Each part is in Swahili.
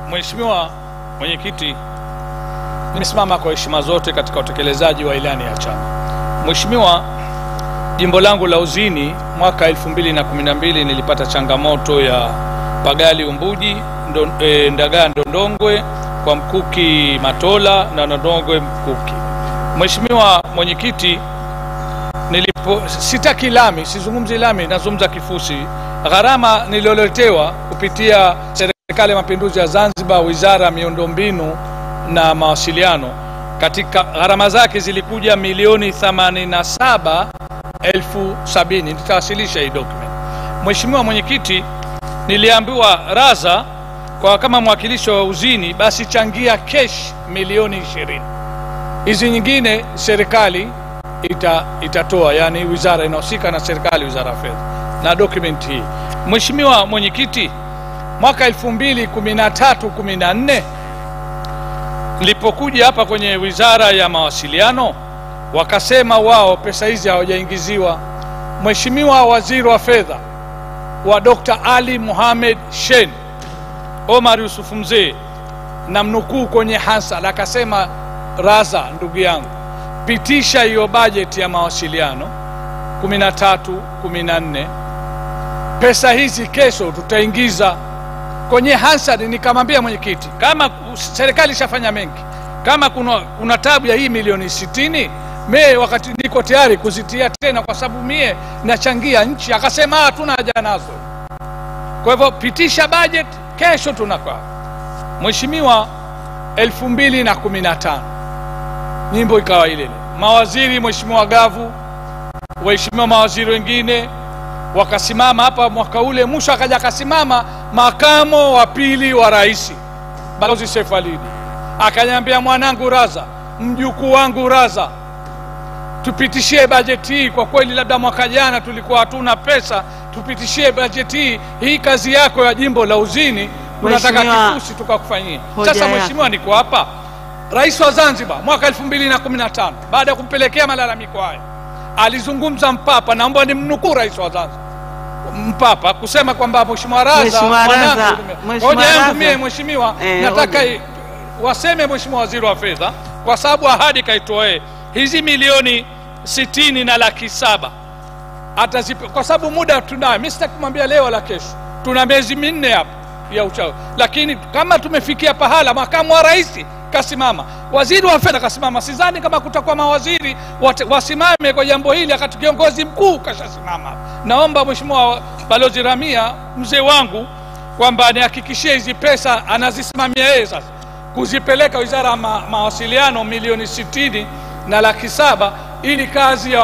Mheshimiwa Mwenyekiti, nimesimama kwa heshima zote katika utekelezaji wa ilani ya chama. Mheshimiwa, jimbo langu la Uzini mwaka 2012 nilipata changamoto ya Pagali Umbuji, Ndagaa Ndondongwe kwa Mkuki Matola na Ndondongwe Mkuki. Mheshimiwa Mwenyekiti, sitaki lami, sizungumzi lami, nazungumza kifusi. Gharama nililoletewa kupitia Serikali ya Mapinduzi ya Zanzibar, Wizara ya Miundombinu na Mawasiliano, katika gharama zake zilikuja milioni 87,070. Nitawasilisha hii document. Mheshimiwa Mwenyekiti, niliambiwa raza kwa kama mwakilishi wa Uzini basi changia cash milioni 20. Hizi nyingine serikali itatoa, yani wizara inahusika na serikali, Wizara ya Fedha, na document hii. Mheshimiwa Mwenyekiti, mwaka 2013-14 nilipokuja hapa kwenye Wizara ya Mawasiliano, wakasema wao pesa hizi hawajaingiziwa. Mheshimiwa Waziri wa Fedha wa Dr. Ali Mohamed Shein Omar Yusuf Mzee, na mnukuu kwenye Hansard, akasema, raza ndugu yangu, pitisha hiyo budget ya mawasiliano 13-14, pesa hizi kesho tutaingiza kwenye Hansard. Nikamwambia mwenyekiti, kama serikali ishafanya mengi, kama kuna tabu ya hii milioni 60, wakati niko tayari kuzitia tena, kwa sababu mie nachangia nchi. Akasema hatuna haja nazo, kwa hivyo pitisha budget kesho tunakaa. Mheshimiwa, 2015 nyimbo ikawa ile, mawaziri, Mheshimiwa Gavu, waheshimiwa mawaziri wengine wakasimama hapa. Mwaka ule mwisho akaja akasimama makamo wa pili wa rais Balozi Seif Alidi, akaniambia, mwanangu Raza, mjukuu wangu Raza, tupitishie bajeti hii. Kwa kweli labda mwaka jana tulikuwa hatuna pesa, tupitishie bajeti hii. Hii kazi yako ya jimbo la Uzini tunataka kifusi tukakufanyia. Sasa mheshimiwa, niko hapa, Rais wa Zanzibar mwaka 2015 baada ya kumpelekea malalamiko haya alizungumza Mpapa, naomba nimnukuu Rais wa Zanzibar Mpapa kusema kwamba Mheshimiwa Raza, mheshimiwa, nataka waseme Mheshimiwa Waziri wa Fedha, kwa sababu ahadi kaitoe hizi milioni 60 na laki 7 atazipa, kwa sababu muda tunayo. Mimi sitaki kumwambia leo la kesho, tuna miezi 4 hapa ya uchao, lakini kama tumefikia pahala makamu wa rais kasimama, waziri wa fedha kasimama, sidhani kama kutakuwa mawaziri wasimame kwa jambo hili akati kiongozi mkuu kashasimama. Naomba Mheshimiwa Balozi Ramia, mzee wangu, kwamba anihakikishie hizi pesa anazisimamia yeye sasa kuzipeleka Wizara ya Mawasiliano milioni 60 na laki 7, ili kazi ya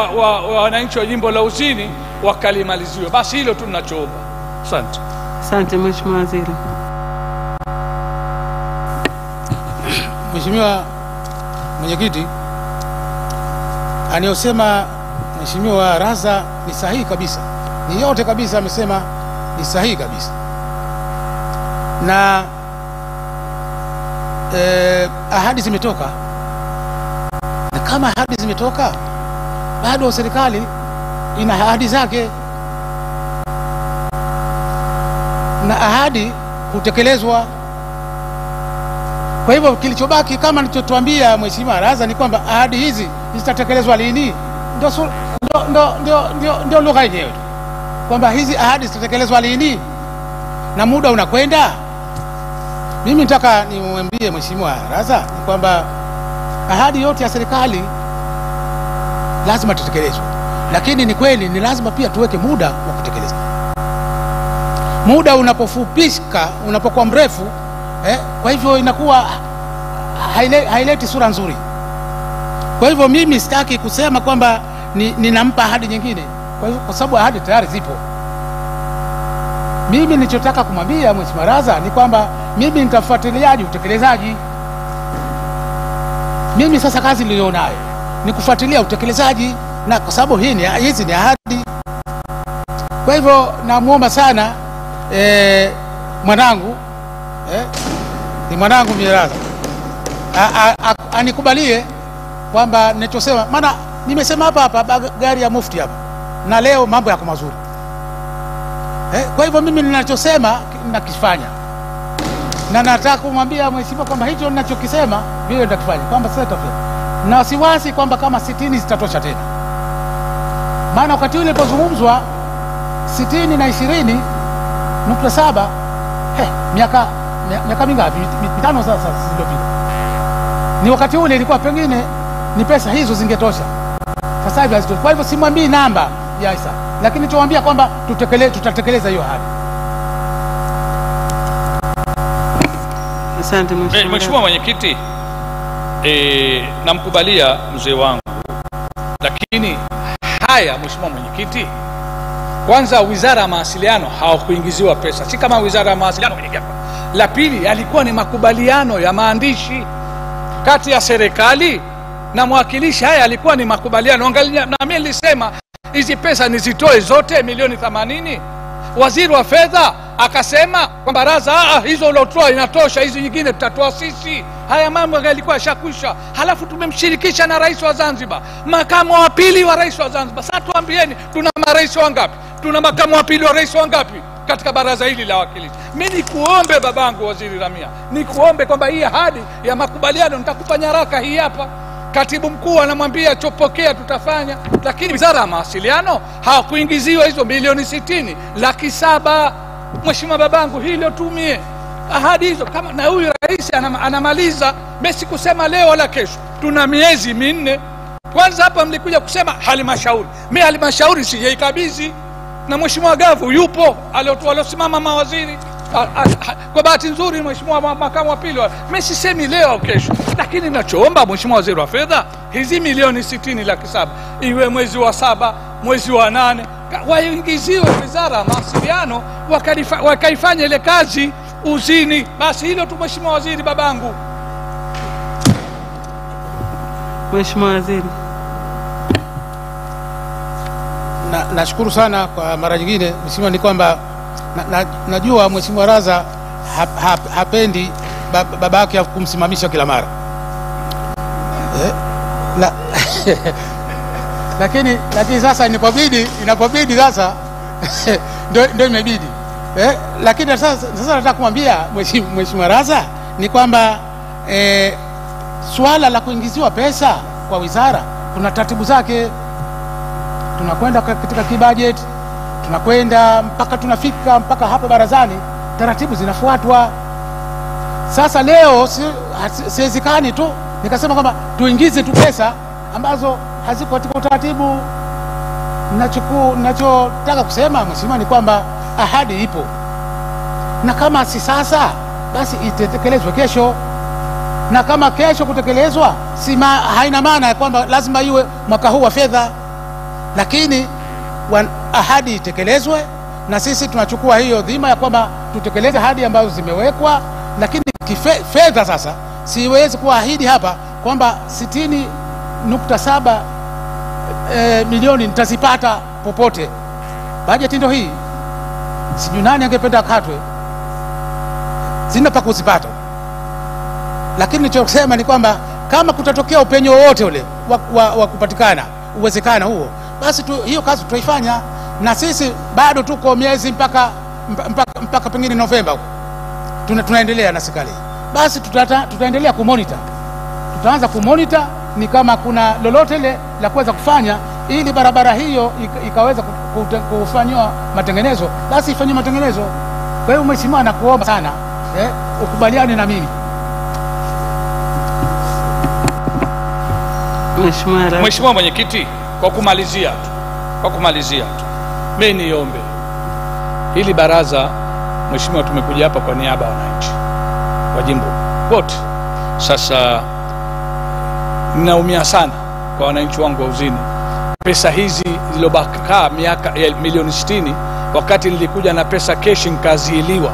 wananchi wa jimbo la Uzini wakalimaliziwe. Basi hilo tu tunachoomba. Asante. Asante Mheshimiwa Waziri. Mheshimiwa Mwenyekiti, anayosema Mheshimiwa Raza ni sahihi kabisa, ni yote kabisa amesema ni sahihi kabisa. Na ahadi zimetoka, na kama ahadi zimetoka, bado serikali ina ahadi zake, na ahadi kutekelezwa. Kwa hivyo kilichobaki kama nilichotuambia Mheshimiwa Raza ni kwamba ahadi hizi zitatekelezwa lini. Ndio lugha yenyewe, kwamba hizi ahadi zitatekelezwa lini na muda unakwenda. Mimi nataka nimwambie Mheshimiwa Raza ni kwamba ahadi yote ya serikali lazima tutekelezwe, lakini ni kweli ni lazima pia tuweke muda wa kutekeleza. Muda unapofupishika, unapokuwa mrefu, kwa hivyo inakuwa haileti sura nzuri. Kwa hivyo mimi sitaki kusema kwamba ninampa ahadi nyingine, kwa sababu ahadi tayari zipo. Mimi nilichotaka kumwambia Mheshimiwa Raza ni kwamba mimi nitafuatiliaji utekelezaji. Mimi sasa kazi nilionayo ni kufuatilia utekelezaji, na kwa sababu hizi ni ahadi. Kwa hivyo namuomba sana mwanangu, ni mwanangu Raza, anikubalie kwamba ninachosema, maana nimesema hapa gari ya mufti hapa, na leo mambo yako mazuri. Kwa hivyo mimi ninachosema nakifanya. na nataka kumwambia mheshimiwa kwamba hicho ninachokisema vile nitakifanya, kwamba sasa tutafanya na wasiwasi kwamba kama 60 zitatosha tena. Maana wakati ule ilipozungumzwa 60 na 20.7 miaka mingapi? Mitano sasa zilizopita. Ni wakati ule ilikuwa pengine ni pesa hizo zingetosha. Sasa hivi hazitoshi. Kwa hivyo simwambii namba ya Isa, lakini tuwaambia kwamba tutatekeleza hiyo ahadi. Asante Mheshimiwa Mwenyekiti, namkubalia mzee wangu, lakini haya Mheshimiwa Mwenyekiti, kwanza Wizara ya Mawasiliano hawakuingiziwa pesa, si kama Wizara ya Mawasiliano mwenyewe. La pili, yalikuwa ni makubaliano ya maandishi kati ya serikali na mwakilishi. Haya yalikuwa ni makubaliano. Angalia, na mimi nilisema hizi pesa nizitoe zote milioni 80. Waziri wa Fedha akasema kwa baraza, hizo ulotoa inatosha, hizi nyingine tutatoa sisi. Haya mambo yalikuwa yashakwisha. Halafu tumemshirikisha na rais wa Zanzibar, makamu wa pili wa rais wa Zanzibar. Sasa tuambieni, tuna marais wangapi? Tuna makamu wa pili wa rais wangapi katika baraza hili la wakilishi? Mimi nikuombe babangu Waziri Ramia, nikuombe kwamba hii ahadi ya makubaliano nitakupa nyaraka hii hapa. Katibu mkuu anamwambia chopokea, tutafanya. Lakini Wizara ya Mawasiliano hawakuingiziwa hizo milioni 60, 700,000. Mheshimiwa babangu, hilo tumie ahadi hizo. Kama na huyu rais anamaliza, basi kusema leo wala kesho, tuna miezi 4. Kwanza hapa mlikuja kusema halmashauri. Mimi halmashauri sijaikabidhi, na Mheshimiwa Gavu yupo aliosimama mawaziri. Kwa bahati nzuri Mheshimiwa makamu wa pili, mimi sisemi leo au kesho, lakini ninachoomba Mheshimiwa Waziri wa Fedha, hizi milioni 60, 700,000 iwe mwezi wa 7, mwezi wa 8, waingiziwe Wizara ya Mawasiliano, wakaifanya ile kazi uzini. Basi hilo tu Mheshimiwa Waziri babangu. Mheshimiwa Waziri. Nashukuru sana kwa mara nyingine Mheshimiwa. Ni kwamba najua Mheshimiwa Raza hapendi babake kumsimamisha kila mara lakini sasa inapobidi sasa ndio imebidi lakini sasa nataka kumwambia Mheshimiwa Raza ni kwamba swala la kuingiziwa pesa kwa wizara kuna taratibu zake. Tunakwenda katika kibudget, tunakwenda mpaka tunafika mpaka hapa barazani, taratibu zinafuatwa. Sasa leo siwezekani tu nikasema kwamba tuingize tu pesa ambazo haziko katika utaratibu. Ninachotaka kusema Mheshimiwa ni kwamba ahadi ipo, na kama si sasa basi itekelezwe kesho, na kama kesho kutekelezwa haina maana ya kwamba lazima iwe mwaka huu wa fedha, lakini ahadi itekelezwe, na sisi tunachukua hiyo dhima ya kwamba tutekeleze ahadi ambazo zimewekwa. Lakini fedha sasa siwezi kuahidi hapa kwamba 60.7 milioni nitazipata popote. Bajeti ndio hii, sijui nani angependa katwe, zinapa kuzipata. Lakini nilichosema ni kwamba kama kutatokea upenyo wowote ule wa kupatikana uwezekano huo, basi hiyo kazi tutaifanya. Na sisi bado tuko miezi mpaka pengine Novemba huko tunaendelea na serikali, basi tutaendelea kumonitor. Tutaanza kumonitor ni kama kuna lolote ile la kuweza kufanya ili barabara hiyo ikaweza kufanywa matengenezo, basi ifanywe matengenezo. Kwa hiyo Mheshimiwa, nakuomba sana ukubaliane na mimi. Mheshimiwa Mwenyekiti, kwa kumalizia tu mimi niombe hili baraza. Mheshimiwa, tumekuja hapa kwa niaba ya wananchi wa jimbo wote. Sasa ninaumia sana kwa wananchi wangu wa Uzini. Pesa hizi zilobaka miaka milioni 60, wakati nilikuja na pesa keshi nikaziiliwa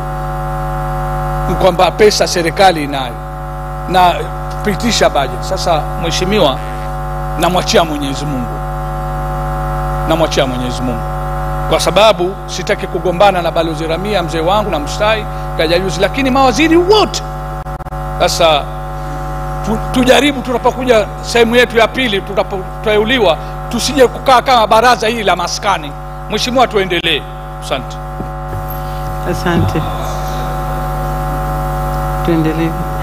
kwamba pesa serikali inayo na pitisha budget. Sasa Mheshimiwa, namwachia Mwenyezi Mungu, kwa sababu sitaki kugombana na Balozi Ramia mzee wangu na mstai kajajuzi, lakini mawaziri wote. Sasa tujaribu tunapokuja sehemu yetu ya pili, tutapoteuliwa, tusije kukaa kama baraza hili la maskani. Mheshimiwa, tuendelee. Asante. tuendelee.